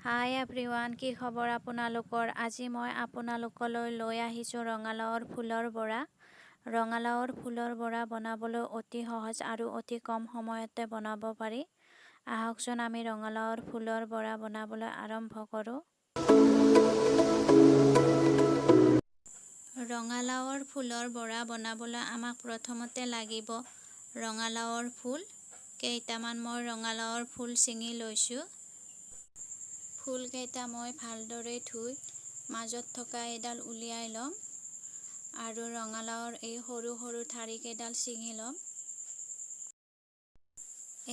হাই everyone, কি খবৰ আপোনালোকৰ? আজি মই আপোনালোকলৈ লৈ আহিছোঁ ৰঙালাওৰ ফুলৰ বৰা। ৰঙালাওৰ ফুলৰ বৰা বনাবলৈ অতি সহজ আৰু অতি কম সময়তে বনাব পাৰি। আহকচোন আমি ৰঙালাওৰ ফুলৰ বৰা বনাবলৈ আৰম্ভ কৰোঁ। ৰঙালাওৰ ফুলৰ বৰা বনাবলৈ আমাক প্ৰথমতে লাগিব ৰঙালাওৰ ফুল। কেইটামান মই ৰঙালাওৰ ফুল ছিঙি লৈছোঁ। ফুলকেইটা মই ভালদৰে ধুই মাজত থকা এডাল উলিয়াই ল'ম আৰু ৰঙালাওৰ এই সৰু সৰু ঠাৰিকেইডাল ছিঙি ল'ম।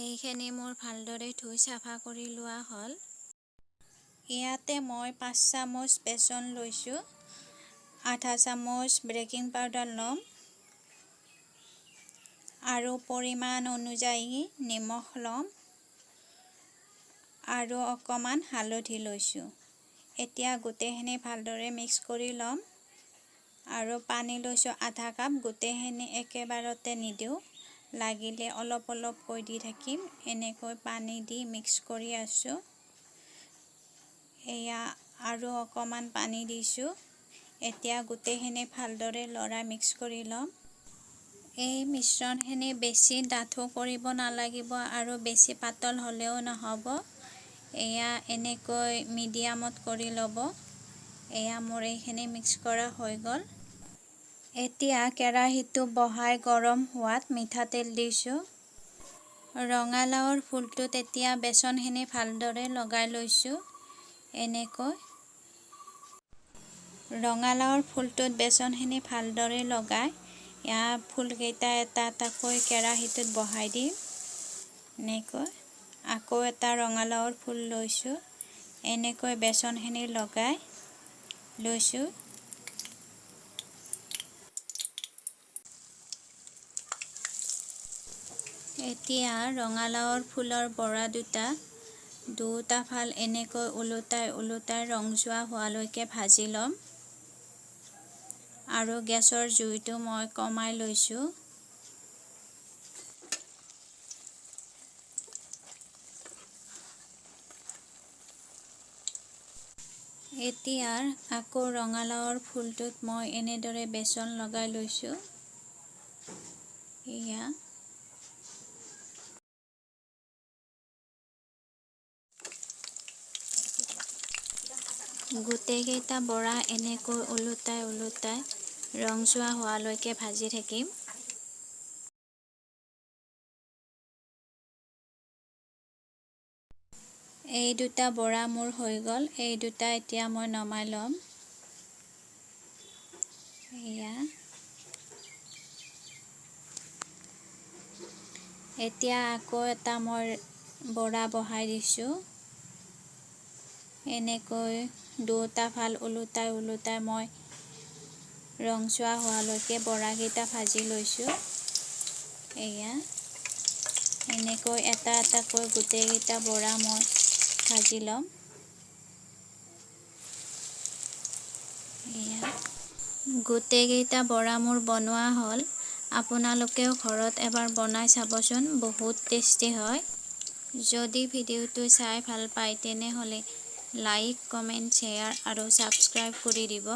এইখিনি মোৰ ভালদৰে ধুই চাফা কৰি লোৱা হ'ল। ইয়াতে মই 5 চামুচ বেচন লৈছোঁ, আধা চামুচ বেকিং পাউডাৰ ল'ম আৰু পৰিমাণ অনুযায়ী নিমখ ল'ম আৰু অকণমান হালধি লৈছোঁ। এতিয়া গোটেইখিনি ভালদৰে মিক্স কৰি ল'ম আৰু পানী লৈছোঁ আধা কাপ। গোটেইখিনি একেবাৰতে নিদিওঁ, লাগিলে অলপ অলপকৈ দি থাকিম। এনেকৈ পানী দি মিক্স কৰি আছোঁ। এয়া আৰু অকণমান পানী দিছোঁ। এতিয়া গোটেইখিনি ভালদৰে লৰাই মিক্স কৰি ল'ম। এই মিশ্ৰণখিনি বেছি ডাঠো কৰিব নালাগিব আৰু বেছি পাতল হ'লেও নহ'ব। এয়া এনেকৈ মিডিয়ামত কৰি ল'ব। এয়া মোৰ এইখিনি মিক্স কৰা হৈ গ'ল। এতিয়া কেৰাহীটো বহাই গৰম হোৱাত মিঠাতেল দিছোঁ। ৰঙালাওৰ ফুলটোত এতিয়া বেচনখিনি ভালদৰে লগাই লৈছোঁ। এনেকৈ ৰঙালাওৰ ফুলটোত বেচনখিনি ভালদৰে লগাই ইয়াৰ ফুলকেইটা এটা এটাকৈ কেৰাহীটোত বহাই দিম। এনেকৈ আকৌ এটা ৰঙালাওৰ ফুল লৈছোঁ। এনেকৈ বেচনখিনি লগাই লৈছোঁ। এতিয়া ৰঙালাওৰ ফুলৰ বৰা দুটা ফাল এনেকৈ ওলোটাই ৰং যোৱা হোৱালৈকে ভাজি ল'ম আৰু গেছৰ জুইটো মই কমাই লৈছোঁ। এতিয়া আকৌ ৰঙালাওৰ ফুলটোত মই এনেদৰে বেচন লগাই লৈছোঁ। এয়া গোটেইকেইটা বৰা এনেকৈ ওলোটাই ৰং যোৱা হোৱালৈকে ভাজি থাকিম। এই দুটা বৰা মোৰ হৈ গ'ল। এই দুটা এতিয়া মই নমাই ল'ম। এয়া এতিয়া আকৌ এটা মই বৰা বহাই দিছোঁ। এনেকৈ দুটা ফাল ওলোটাই মই ৰং যোৱা হোৱালৈকে বৰাকেইটা ভাজি লৈছোঁ। এয়া এনেকৈ এটা এটাকৈ গোটেইকেইটা বৰা মই ভাজি ল'ম। এয়া গোটেইকেইটা বৰা মোৰ বনোৱা হ'ল। আপোনালোকেও ঘৰত এবাৰ বনাই চাবচোন, বহুত টেষ্টি হয়। যদি ভিডিঅ'টো চাই ভাল পায় তেনেহ'লে লাইক, কমেণ্ট, শ্বেয়াৰ আৰু ছাবস্ক্ৰাইব কৰি দিব।